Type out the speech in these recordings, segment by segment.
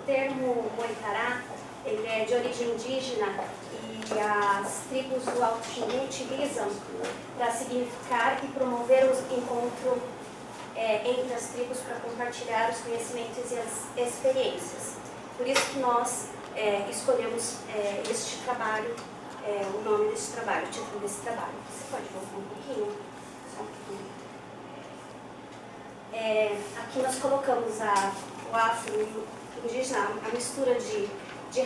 termo Moitará, ele é de origem indígena e as tribos do Alto Xingu utilizam para significar e promover o encontro entre as tribos para compartilhar os conhecimentos e as experiências. Por isso que nós escolhemos este trabalho, o nome deste trabalho, o título desse trabalho. Você pode voltar um pouquinho? Só um pouquinho. Aqui nós colocamos o afro-indígena, a mistura de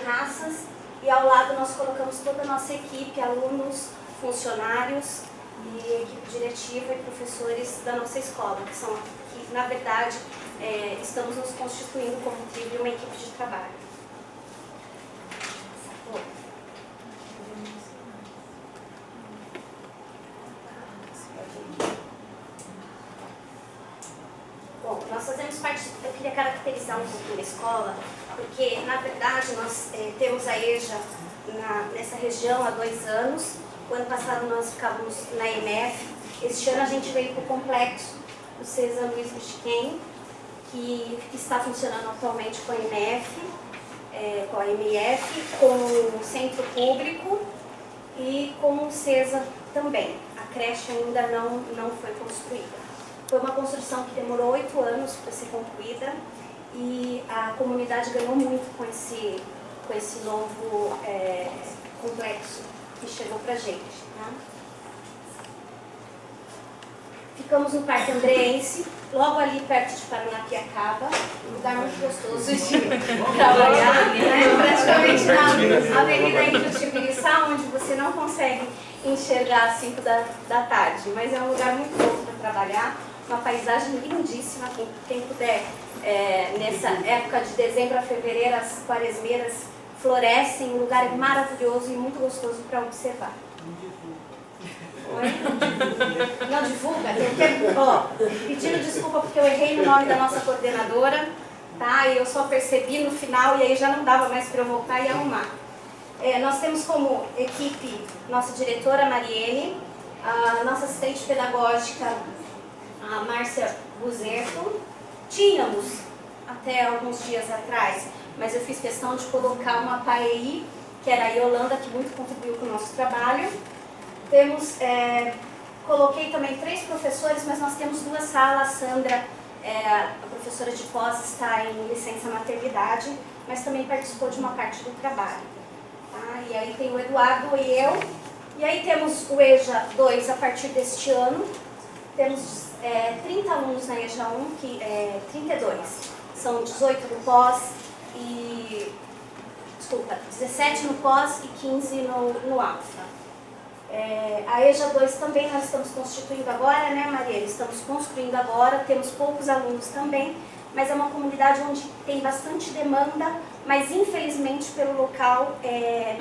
raças, e ao lado nós colocamos toda a nossa equipe, alunos, funcionários e equipe diretiva e professores da nossa escola, que na verdade estamos nos constituindo como tribo e uma equipe de trabalho. Bom, nós fazemos parte, eu queria caracterizar um pouquinho a escola, porque na verdade nós temos a EJA nessa região há 2 anos. O ano passado nós ficávamos na EMF. Este ano a gente veio para o complexo do César Luiz Buchiquem, que está funcionando atualmente com a EMF, com a MF, com o centro público e com o César também. A creche ainda não foi construída. Foi uma construção que demorou 8 anos para ser concluída e a comunidade ganhou muito com esse novo complexo que chegou para a gente. Tá? Ficamos no Parque Andreense, logo ali perto de Paranapiacaba, um lugar muito gostoso de trabalhar, né? Praticamente na Avenida Índio-Tibiriçá, onde você não consegue enxergar às 5 da tarde, mas é um lugar muito bom para trabalhar, uma paisagem lindíssima. Quem puder, nessa época de dezembro a fevereiro, as quaresmeiras florescem, um lugar maravilhoso e muito gostoso para observar. Oi? Não divulga? Pedindo desculpa porque eu errei no nome da nossa coordenadora, tá? E eu só percebi no final e aí já não dava mais para eu voltar e arrumar. Nós temos como equipe nossa diretora Mariene, a nossa assistente pedagógica a Márcia Buzeto. Tínhamos até alguns dias atrás, mas eu fiz questão de colocar uma PAEI, que era a Yolanda, que muito contribuiu com o nosso trabalho. Coloquei também 3 professores, mas nós temos 2 salas. A Sandra, a professora de pós, está em licença maternidade, mas também participou de uma parte do trabalho. Tá? E aí tem o Eduardo e eu. E aí temos o EJA 2 a partir deste ano. Temos 30 alunos na EJA 1, 32. São 18 no pós e... Desculpa, 17 no pós e 15 no alfa. A EJA 2 também nós estamos constituindo agora, né, Mariana? Estamos construindo agora, temos poucos alunos também, mas é uma comunidade onde tem bastante demanda, mas infelizmente pelo local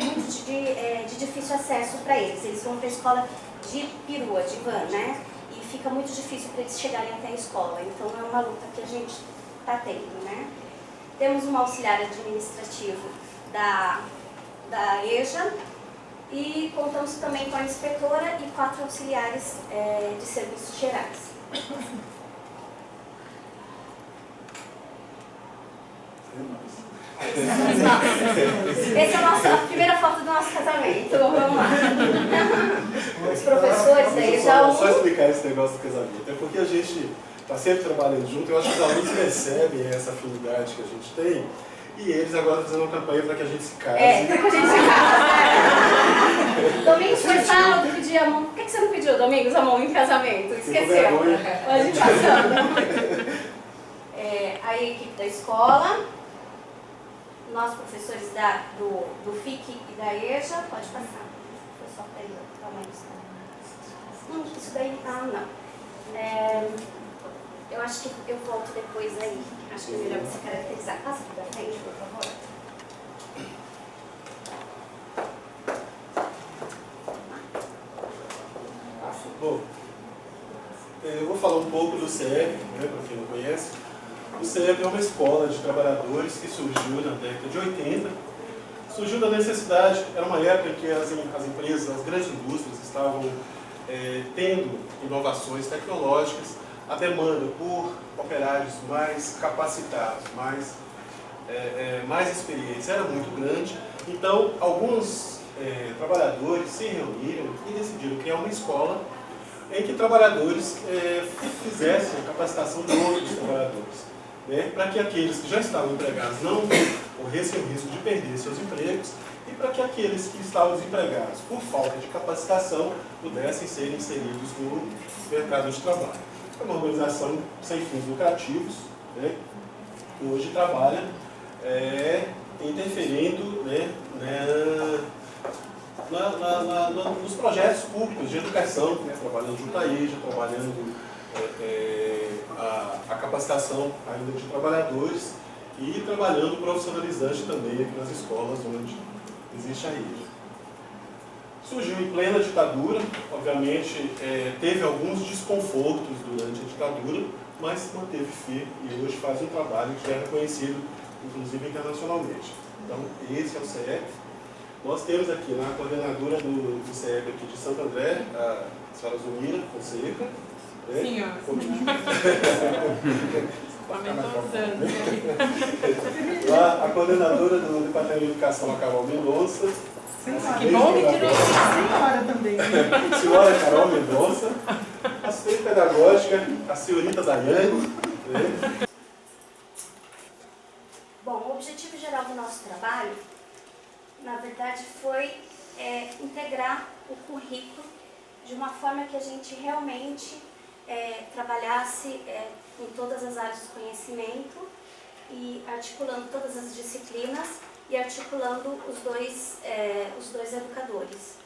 muito de difícil acesso para eles. Eles vão para a escola de perua, de van, né? E fica muito difícil para eles chegarem até a escola, então é uma luta que a gente está tendo, né? Temos um auxiliar administrativo da EJA e contamos também com a inspetora e 4 auxiliares de serviços gerais. Essa é a primeira foto do nosso casamento. Vamos lá. Os professores da EJA 1. Só explicar esse negócio do casamento. É porque a gente está sempre trabalhando junto. Eu acho que os alunos percebem essa afinidade que a gente tem. E eles agora fazendo uma campanha para que a gente se case. Para que a gente se case. Domingos foi sábado, pedi a mão. Por que você não pediu, Domingos, a mão em casamento? Esqueceu. Pode passando. A equipe da escola, nós professores do FIC e da EJA, pode passar. Foi só para ir o tamanho do isso daí, não. Eu acho que eu volto depois aí. Acho que é melhor você caracterizar. Passa aqui pra frente, por favor. Bom, eu vou falar um pouco do CEP, né, para quem não conhece. O CEP é uma escola de trabalhadores que surgiu na década de 80. Surgiu da necessidade, era uma época em que as empresas, as grandes indústrias estavam tendo inovações tecnológicas, a demanda por operários mais capacitados, mais mais experiência era muito grande. Então, alguns trabalhadores se reuniram e decidiram criar uma escola em que trabalhadores fizessem a capacitação de outros trabalhadores, né, para que aqueles que já estavam empregados não corressem o risco de perder seus empregos e para que aqueles que estavam desempregados por falta de capacitação pudessem ser inseridos no mercado de trabalho. É uma organização sem fins lucrativos, né, que hoje trabalha interferindo, né, nos projetos públicos de educação, né, trabalhando junto à EJA, trabalhando a capacitação ainda de trabalhadores e trabalhando profissionalizante também aqui nas escolas onde existe a EJA. Surgiu em plena ditadura, obviamente teve alguns desconfortos durante a ditadura, mas se manteve firme e hoje faz um trabalho que é reconhecido, inclusive internacionalmente. Então, esse é o CEP. Nós temos aqui na coordenadora do CEP aqui de Santo André, a senhora Zumira Fonseca. Né? Senhora. Lá, a coordenadora do Departamento de Educação, a Carol Mendonça. Que bom que tirou senhora também. Senhora Carol Mendonça. Assistente pedagógica, a senhorita Daiane. Né? Bom, o objetivo geral do nosso trabalho, na verdade, foi integrar o currículo de uma forma que a gente realmente trabalhasse em todas as áreas do conhecimento e articulando todas as disciplinas e articulando os dois educadores.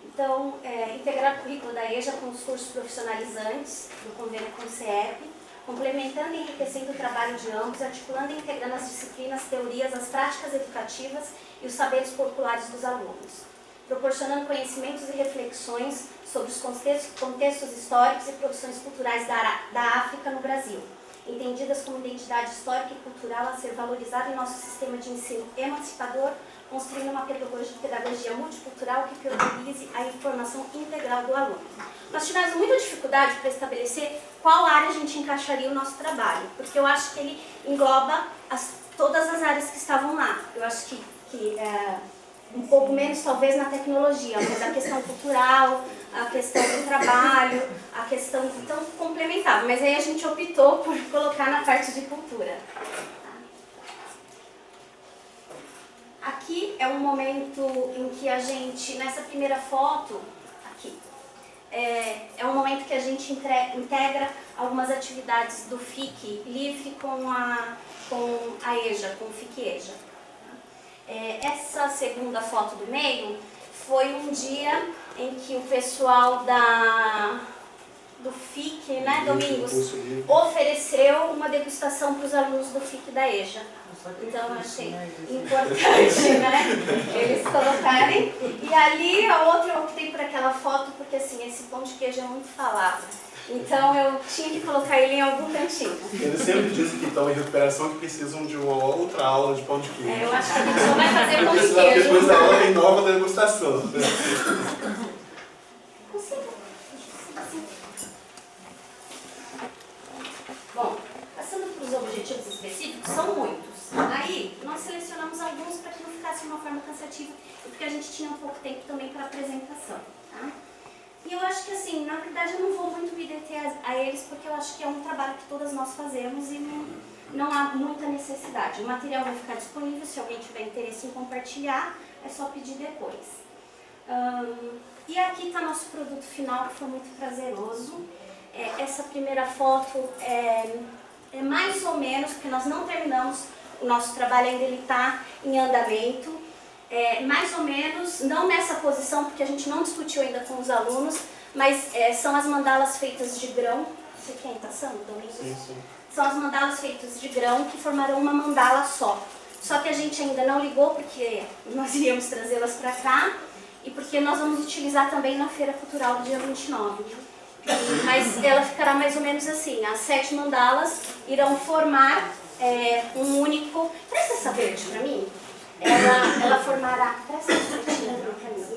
Então, integrar o currículo da EJA com os cursos profissionalizantes do convênio com o CEP, complementando e enriquecendo o trabalho de ambos, articulando e integrando as disciplinas, teorias, as práticas educativas e os saberes populares dos alunos, proporcionando conhecimentos e reflexões sobre os contextos históricos e produções culturais da África no Brasil, entendidas como identidade histórica e cultural a ser valorizada em nosso sistema de ensino emancipador, construindo uma pedagogia multicultural que priorize a informação integral do aluno. Nós tivemos muita dificuldade para estabelecer qual área a gente encaixaria o nosso trabalho, porque eu acho que ele engloba todas as áreas que estavam lá. Eu acho que um pouco menos talvez na tecnologia, mas a questão cultural, a questão do trabalho, a questão então complementava. Mas aí a gente optou por colocar na parte de cultura. Aqui é um momento em que a gente, nessa primeira foto, aqui, é um momento que a gente integra algumas atividades do FIC Livre com a EJA, com o FIC EJA. Essa segunda foto do meio foi um dia em que o pessoal do FIC, né, Domingos, ofereceu uma degustação para os alunos do FIC da EJA. Então eu achei importante, né, eles colocarem. E ali a outra eu optei por aquela foto porque assim, esse pão de queijo é muito falado. Então eu tinha que colocar ele em algum cantinho. Eles sempre dizem que estão em recuperação que precisam de uma outra aula de pão de queijo. Eu acho que a gente só vai fazer pão de queijo. Depois da aula tem nova degustação. Bom, passando para os objetivos específicos, são muitos. Aí, nós selecionamos alguns para que não ficasse de uma forma cansativa e porque a gente tinha um pouco tempo também para apresentação. Tá? E eu acho que, assim, na verdade eu não vou muito me deter a eles porque eu acho que é um trabalho que todas nós fazemos e não há muita necessidade. O material vai ficar disponível, se alguém tiver interesse em compartilhar, é só pedir depois. E aqui está nosso produto final, que foi muito prazeroso. Essa primeira foto é mais ou menos, porque nós não terminamos o nosso trabalho ainda, ele está em andamento. Mais ou menos, não nessa posição, porque a gente não discutiu ainda com os alunos, mas são as mandalas feitas de grão. Você quer a imitação, Domingos? Sim, sim. São as mandalas feitas de grão que formarão uma mandala só. Só que a gente ainda não ligou, porque nós iríamos trazê-las para cá e porque nós vamos utilizar também na Feira Cultural do dia 29. Mas ela ficará mais ou menos assim, as 7 mandalas irão formar um único... Presta essa verde para mim. Ela formará... Presta essa verde para mim.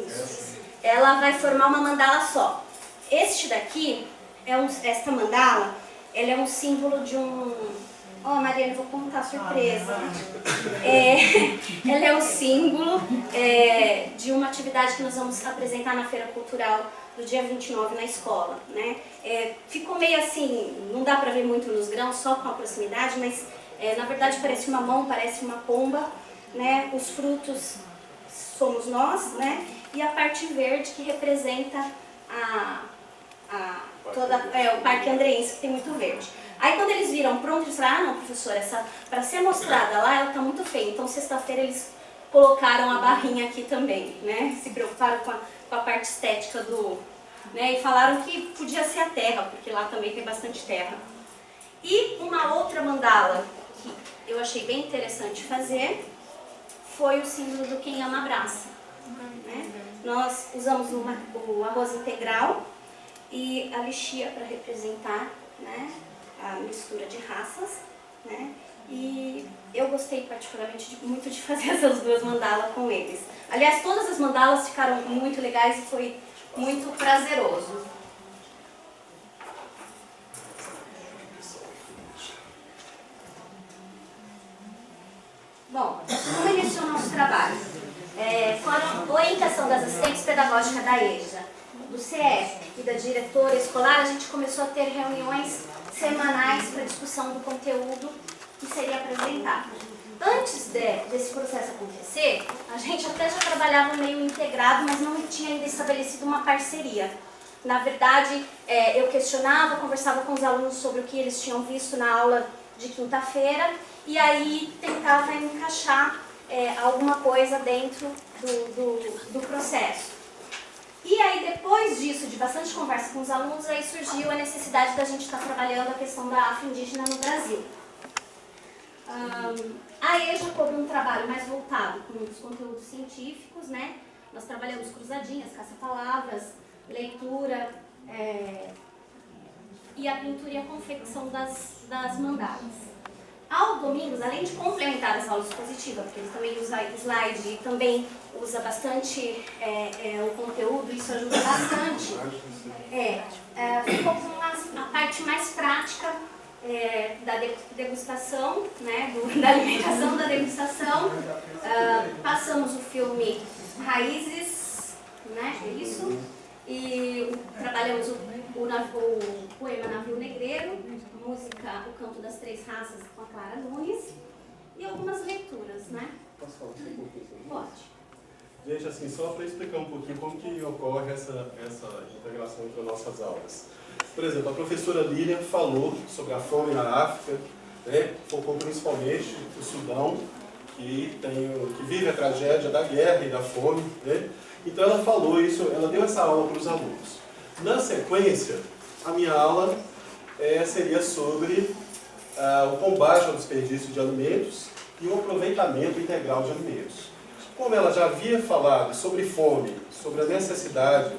Ela vai formar uma mandala só. Este daqui, esta mandala, ela é um símbolo de um Mariana, vou contar a surpresa. Ela é o símbolo de uma atividade que nós vamos apresentar na Feira Cultural do dia 29 na escola, né? Ficou meio assim, não dá para ver muito nos grãos, só com a proximidade, mas na verdade parece uma mão, parece uma pomba, né? Os frutos somos nós, né? E a parte verde que representa o Parque Andreense, que tem muito verde. Aí quando eles viram pronto, eles falaram, não, professora, para ser mostrada lá, ela está muito feia. Então sexta-feira eles colocaram a barrinha aqui também, né? Se preocuparam com a parte estética né? E falaram que podia ser a terra, porque lá também tem bastante terra. E uma outra mandala que eu achei bem interessante fazer foi o símbolo do Quem Ama Abraça. Né? Nós usamos o arroz integral e a lixia para representar, né, a mistura de raças, né? E eu gostei particularmente muito de fazer essas duas mandalas com eles. Aliás, todas as mandalas ficaram muito legais e foi muito prazeroso. Bom, como iniciou o nosso trabalho? Com a orientação das assistentes pedagógicas da EJA, do CF e da diretora escolar, a gente começou a ter reuniões semanais para discussão do conteúdo que seria apresentado. Antes desse processo acontecer, a gente até já trabalhava meio integrado, mas não tinha ainda estabelecido uma parceria. Na verdade, eu questionava, conversava com os alunos sobre o que eles tinham visto na aula de quinta-feira e aí tentava encaixar alguma coisa dentro do processo. E aí, depois disso, de bastante conversa com os alunos, aí surgiu a necessidade da gente estar trabalhando a questão da afro-indígena no Brasil. A EJA coube um trabalho mais voltado com os conteúdos científicos, né? Nós trabalhamos cruzadinhas, caça-palavras, leitura e a pintura e a confecção das mandalas. Ao Domingos, além de complementar as aulas expositivas, porque ele também usa slide e também usa bastante o conteúdo, isso ajuda bastante. Ficou com a parte mais prática da degustação, né, da alimentação, da degustação. Passamos o filme Raízes, né, é isso? E trabalhamos o poema Navio Negreiro, a música O Canto das Três Raças com a Clara Nunes e algumas leituras, né? Posso falar um pouquinho? Pode. Gente, assim, só para explicar um pouquinho como que ocorre essa integração entre as nossas aulas. Por exemplo, a professora Lilian falou sobre a fome na África, né? Focou principalmente no Sudão, que vive a tragédia da guerra e da fome, né? Então ela falou isso, ela deu essa aula para os alunos. Na sequência, a minha aula seria sobre o combate ao desperdício de alimentos e o aproveitamento integral de alimentos. Como ela já havia falado sobre fome, sobre a necessidade,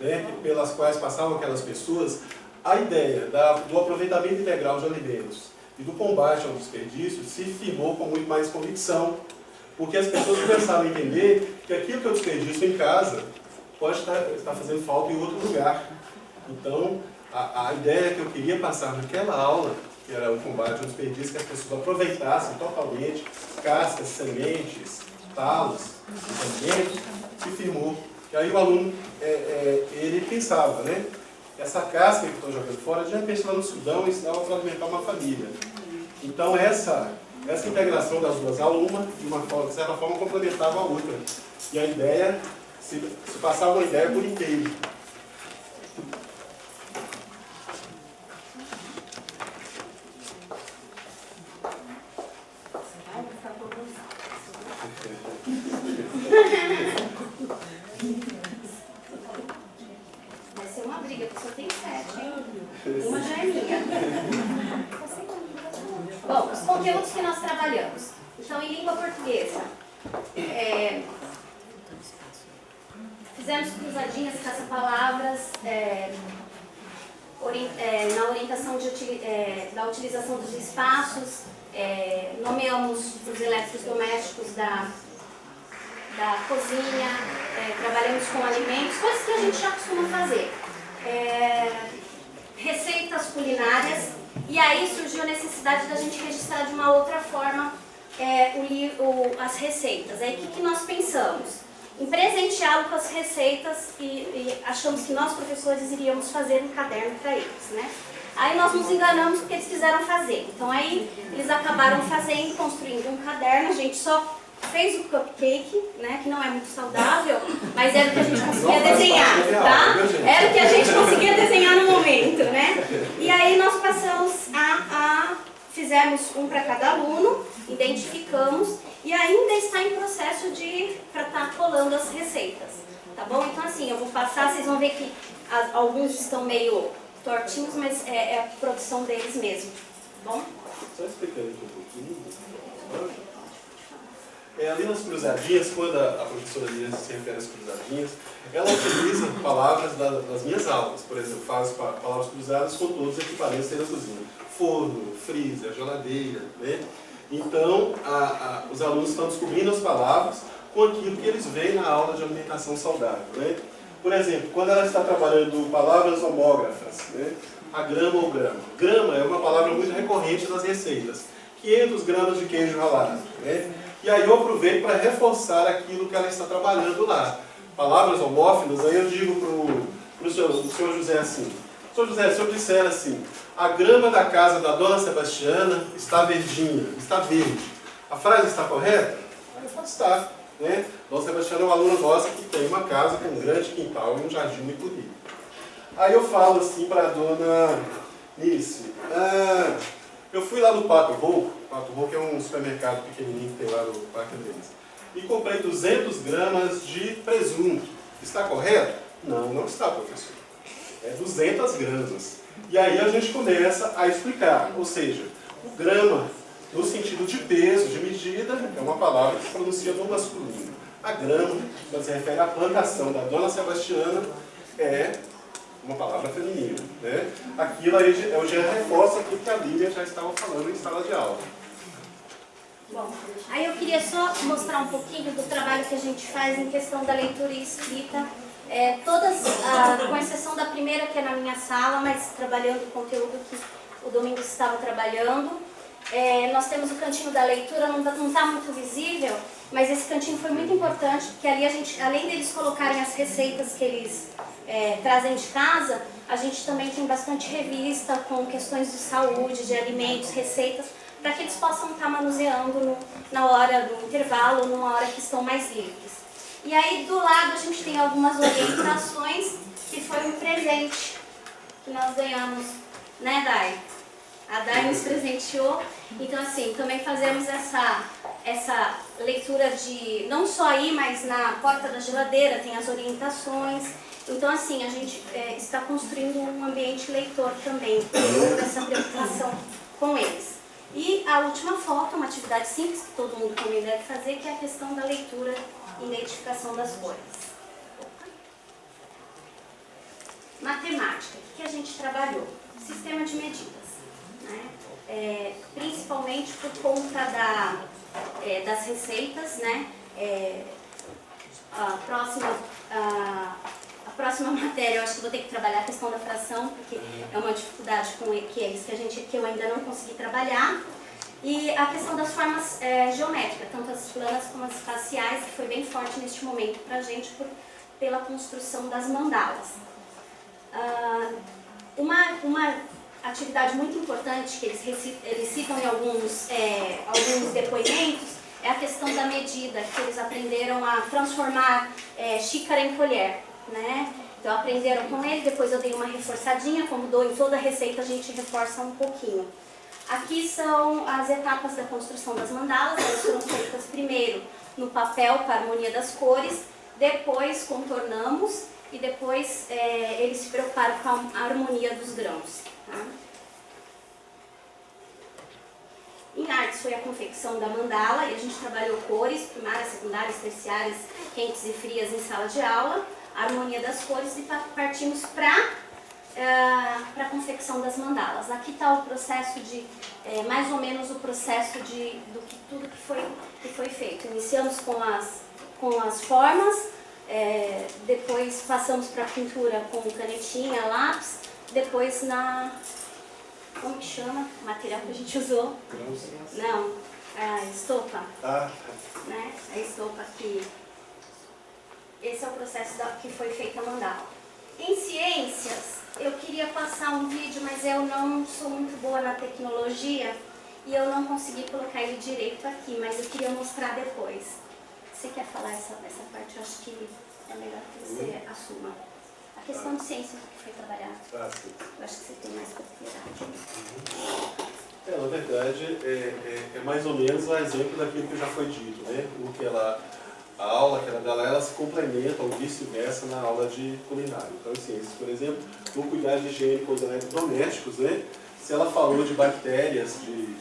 né, pelas quais passavam aquelas pessoas, a ideia do aproveitamento integral de alimentos e do combate ao desperdício se firmou com muito mais convicção, porque as pessoas começaram a entender que aquilo que eu desperdiço em casa pode estar fazendo falta em outro lugar. Então, a ideia que eu queria passar naquela aula, que era o combate ao desperdício, que as pessoas aproveitassem totalmente cascas, sementes, talos, alimentos, se firmou. E aí o aluno, ele pensava, né? Essa casca que eu estou jogando fora, de repente lá no Sudão, isso dava para alimentar uma família. Então essa integração das duas aulas, de certa forma, complementava a outra. E a ideia, se passava uma ideia por inteiro. Vai ser uma briga, porque só tem 7, hein? Uma já é minha. Bom, os conteúdos que nós trabalhamos. Então, em língua portuguesa, fizemos cruzadinhas, caça-palavras, na orientação da utilização dos espaços, nomeamos os eletrodomésticos da cozinha, trabalhamos com alimentos, coisas que a gente já costuma fazer. Receitas culinárias, E aí surgiu a necessidade da gente registrar de uma outra forma as receitas. Aí o que nós pensamos? Em presenteá-lo com as receitas e achamos que nós, professores, iríamos fazer um caderno para eles, né? Aí nós nos enganamos porque eles quiseram fazer. Então aí eles acabaram fazendo, construindo um caderno, a gente só fez o cupcake, né, que não é muito saudável, mas era o que a gente conseguia desenhar, tá? Era o que a gente conseguia desenhar no momento, né? E aí nós passamos fizemos um para cada aluno, identificamos e ainda está em processo para estar colando as receitas, tá bom? Então assim, eu vou passar, vocês vão ver que alguns estão meio tortinhos, mas é a produção deles mesmo, tá bom? Só explicando aqui um pouquinho. Ali nas cruzadinhas, quando a professora Lívia se refere às cruzadinhas, ela utiliza palavras das minhas aulas. Por exemplo, faz palavras cruzadas com todos os equipamentos que tem na cozinha. Forno, freezer, geladeira, né? Então, os alunos estão descobrindo as palavras com aquilo que eles veem na aula de alimentação saudável, né? Por exemplo, quando ela está trabalhando palavras homógrafas, né? A grama ou grama. Grama é uma palavra muito recorrente nas receitas. 500 gramas de queijo ralado, né? E aí eu aproveito para reforçar aquilo que ela está trabalhando lá. Palavras homófilas, aí eu digo para o senhor José assim: senhor José, se eu disser assim, a grama da casa da dona Sebastiana está verdinha, está verde, a frase está correta? Aí pode estar, né? Dona Sebastiana é uma aluna nossa que tem uma casa com um grande quintal e um jardim muito bonito. Aí eu falo assim para a dona Nice: eu fui lá no Pato Rouco é um supermercado pequenininho que tem lá no Parque deles, e comprei 200 gramas de presunto. Está correto? Não, não está, professor. É 200 gramas. E aí a gente começa a explicar, ou seja, o grama, no sentido de peso, de medida, é uma palavra que se pronuncia no masculino. A grama, quando se refere à plantação da dona Sebastiana, é uma palavra feminina, né? Aquilo aí eu já reforço aquilo que a Lívia já estava falando em sala de aula. Bom, aí eu queria só mostrar um pouquinho do trabalho que a gente faz em questão da leitura e escrita, todas, com exceção da primeira que é na minha sala, mas trabalhando o conteúdo que o Domingos estava trabalhando. Nós temos o cantinho da leitura, não está muito visível, mas esse cantinho foi muito importante, porque ali a gente, além deles colocarem as receitas que eles trazem de casa, a gente também tem bastante revista com questões de saúde, de alimentos, receitas, para que eles possam estar manuseando na hora do intervalo, numa hora que estão mais livres. E aí do lado a gente tem algumas orientações, que foi um presente que nós ganhamos, né, Dai? A Dai nos presenteou, então assim, também fazemos essa leitura de, não só aí, mas na porta da geladeira tem as orientações. Então assim, a gente está construindo um ambiente leitor também, com essa preocupação com eles. E a última foto, uma atividade simples que todo mundo também deve fazer, que é a questão da leitura e identificação das cores. Matemática, o que a gente trabalhou? Sistema de medidas, né? Principalmente por conta das receitas, né? A próxima matéria eu acho que vou ter que trabalhar a questão da fração, porque é uma dificuldade que eu ainda não consegui trabalhar. E a questão das formas geométricas, tanto as planas como as espaciais, que foi bem forte neste momento para a gente pela construção das mandalas. Uma atividade muito importante que eles citam em alguns depoimentos é a questão da medida, que eles aprenderam a transformar xícara em colher, né? Então aprenderam com ele, depois eu dei uma reforçadinha, como dou em toda receita a gente reforça um pouquinho. Aqui são as etapas da construção das mandalas, elas foram feitas primeiro no papel para a harmonia das cores, depois contornamos e depois eles se preocuparam com a harmonia dos grãos. Tá? Em artes foi a confecção da mandala e a gente trabalhou cores, primárias, secundárias, terciárias, quentes e frias em sala de aula, a harmonia das cores e partimos para a confecção das mandalas. Aqui está o processo mais ou menos o processo tudo que foi feito. Iniciamos com as formas, depois passamos para a pintura com canetinha, lápis, depois como que chama o material que a gente usou? Não, a estopa. Né? A estopa aqui. Esse é o processo que foi feita a mandala. Em ciências, eu queria passar um vídeo, mas eu não sou muito boa na tecnologia e eu não consegui colocar ele direito aqui, mas eu queria mostrar depois. Você quer falar essa parte? Eu acho que é melhor que você assuma. A questão de ciência que foi trabalhada. Eu acho que você tem mais propriedade. Na verdade, é mais ou menos o exemplo daquilo que já foi dito, né? A aula que ela dá lá, ela se complementa ou vice-versa na aula de culinária. Então, em ciências, por exemplo, no cuidado de higiene com os eletrodomésticos, né? Se ela falou de bactérias, de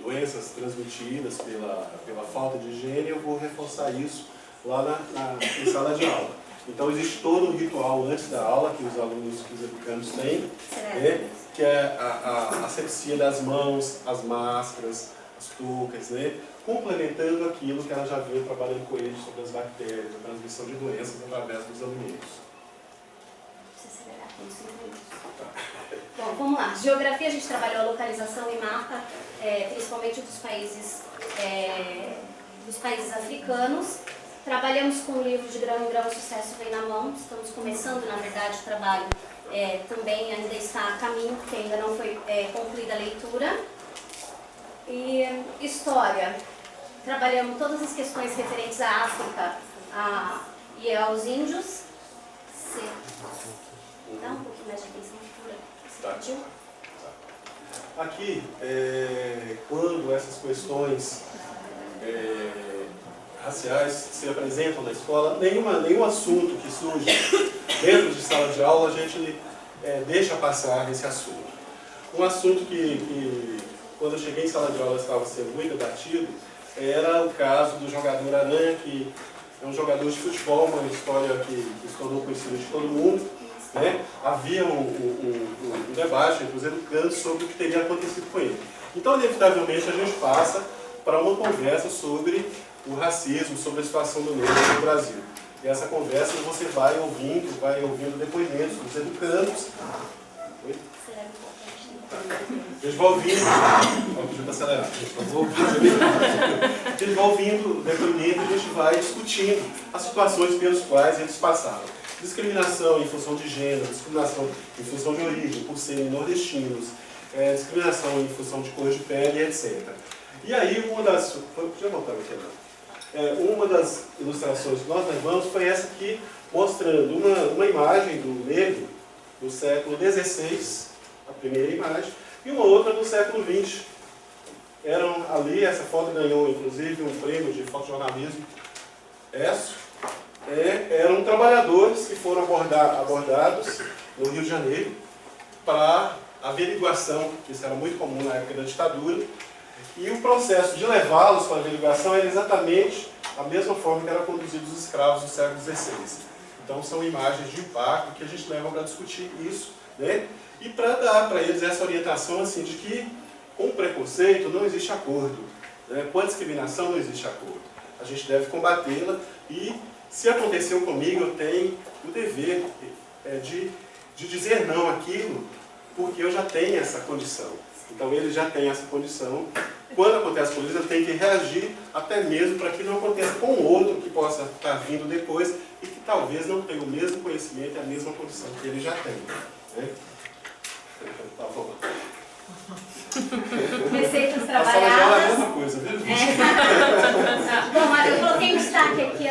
doenças transmitidas pela falta de higiene, eu vou reforçar isso lá na sala de aula. Então, existe todo um ritual antes da aula que os alunos, que os educandos têm, né? Que é a asepsia das mãos, as máscaras, as toucas, né? Complementando aquilo que ela já veio trabalhando com eles sobre as bactérias, a transmissão de doenças através dos alimentos. Bom, vamos lá. Geografia, a gente trabalhou a localização e mapa, principalmente dos países africanos. Trabalhamos com o livro de Grão em Grão, o Sucesso Vem na Mão. Estamos começando, na verdade, o trabalho. Também ainda está a caminho, porque ainda não foi concluída a leitura. E história. Trabalhamos todas as questões referentes à África e aos índios. Dá um pouquinho mais de atenção na leitura. Aqui, quando essas questões raciais se apresentam na escola, nenhum assunto que surge dentro de sala de aula a gente deixa passar esse assunto. Um assunto que quando eu cheguei em sala de aula estava sendo muito debatido era o caso do jogador Aranha, que é um jogador de futebol, uma história que se tornou conhecida de todo mundo. Né? Havia um debate entre os educandos sobre o que teria acontecido com ele. Então, inevitavelmente, a gente passa para uma conversa sobre o racismo, sobre a situação do negro no Brasil. E essa conversa você vai ouvindo depoimentos dos educandos. Oi? Eles vão ouvindo, eles vão ouvindo depoimento e a gente vai discutindo as situações pelas quais eles passaram. Discriminação em função de gênero, discriminação em função de origem, por serem nordestinos, discriminação em função de cor de pele, etc. E aí uma das ilustrações que nós levamos foi essa aqui, mostrando uma imagem do negro do século XVI, a primeira imagem, e uma outra do século XX. Essa foto ganhou inclusive um prêmio de fotojornalismo. Eram trabalhadores que foram abordados no Rio de Janeiro para averiguação, que isso era muito comum na época da ditadura, e o processo de levá-los para a averiguação era exatamente a mesma forma que eram conduzidos os escravos do século XVI. Então são imagens de impacto que a gente leva para discutir isso, né? E para dar para eles essa orientação assim, de que com preconceito não existe acordo, né? Com a discriminação não existe acordo. A gente deve combatê-la e, se aconteceu comigo, eu tenho o dever de dizer não àquilo, porque eu já tenho essa condição. Então ele já tem essa condição. Quando acontece com eles, eu tenho que reagir até mesmo para que não aconteça com o outro que possa estar vindo depois e que talvez não tenha o mesmo conhecimento e a mesma condição que ele já tem. Né? Tá bom. Receitas A sala de aula é a trabalhadas. mesma coisa, viu? Bom, eu coloquei em destaque aqui,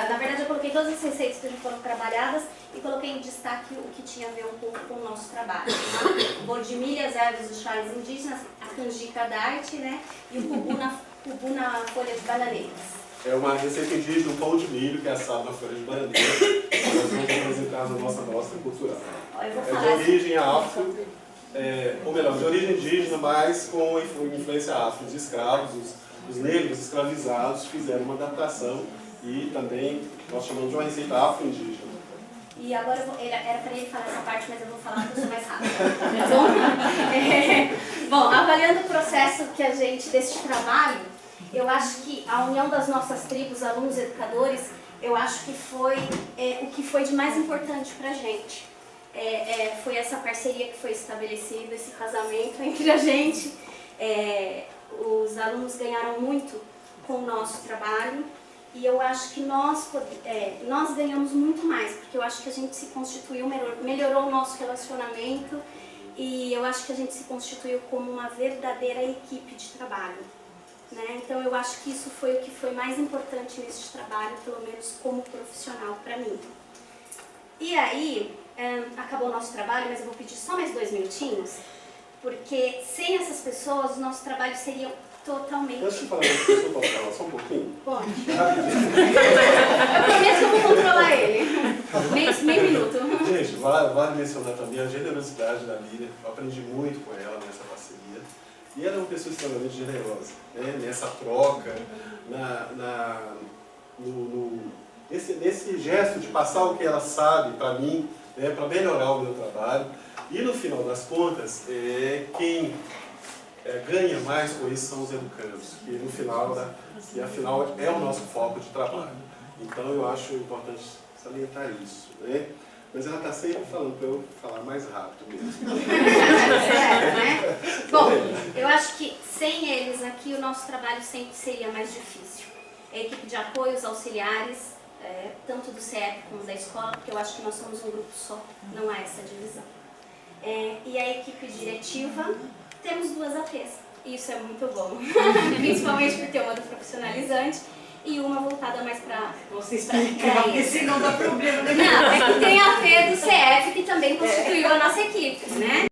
na verdade eu coloquei todas as receitas que já foram trabalhadas e coloquei em destaque o que tinha a ver um pouco com o nosso trabalho. Tá? O bolo de milho, as ervas dos chales indígenas, a canjica d'arte, né? E o cubu na folha de bananeiras. É uma receita indígena, um pão de milho que é assado na folha de bananeira. Nós vamos apresentar na nossa mostra cultural. Eu vou É falar de origem afro, ou melhor, de origem indígena, mas com influência afro. Os escravos, os negros escravizados fizeram uma adaptação e também nós chamamos de uma receita afro-indígena. E agora era para ele falar essa parte, mas eu vou falar porque eu sou mais rápida. Tá bom? Bom, avaliando o processo deste trabalho, eu acho que a união das nossas tribos, alunos e educadores, eu acho que foi o que foi de mais importante para a gente. foi essa parceria que foi estabelecida, esse casamento entre a gente. Os alunos ganharam muito com o nosso trabalho e eu acho que nós ganhamos muito mais, porque eu acho que a gente se constituiu, melhorou o nosso relacionamento e eu acho que a gente se constituiu como uma verdadeira equipe de trabalho. Né? Então eu acho que isso foi o que foi mais importante nesse trabalho, pelo menos como profissional para mim. E aí, acabou o nosso trabalho, mas eu vou pedir só mais 2 minutinhos, porque sem essas pessoas o nosso trabalho seria totalmente... Deixa eu falar uma coisa, eu posso falar só um pouquinho? Pode. Eu prometo que eu vou controlar ele. Meio minuto. Gente, vale mencionar também a generosidade da Lília. Eu aprendi muito com ela nessa parceria. E ela é uma pessoa extremamente generosa, né? Nessa troca, nesse gesto de passar o que ela sabe para mim, né? Para melhorar o meu trabalho. E no final das contas, quem ganha mais com isso são os educandos, que no final, afinal é o nosso foco de trabalho. Então eu acho importante salientar isso, né? Mas ela está sempre falando para eu falar mais rápido mesmo. Né? Bom, eu acho que sem eles aqui o nosso trabalho sempre seria mais difícil. A equipe de apoio, os auxiliares, tanto do CEP como da escola, porque eu acho que nós somos um grupo só, não há essa divisão. E a equipe diretiva, temos 2 APs, e isso é muito bom, principalmente por ter uma do profissionalizante e uma voltada mais para... Vocês porque senão dá problema. Não, é que tem a AP do CF que também constituiu a nossa equipe, né?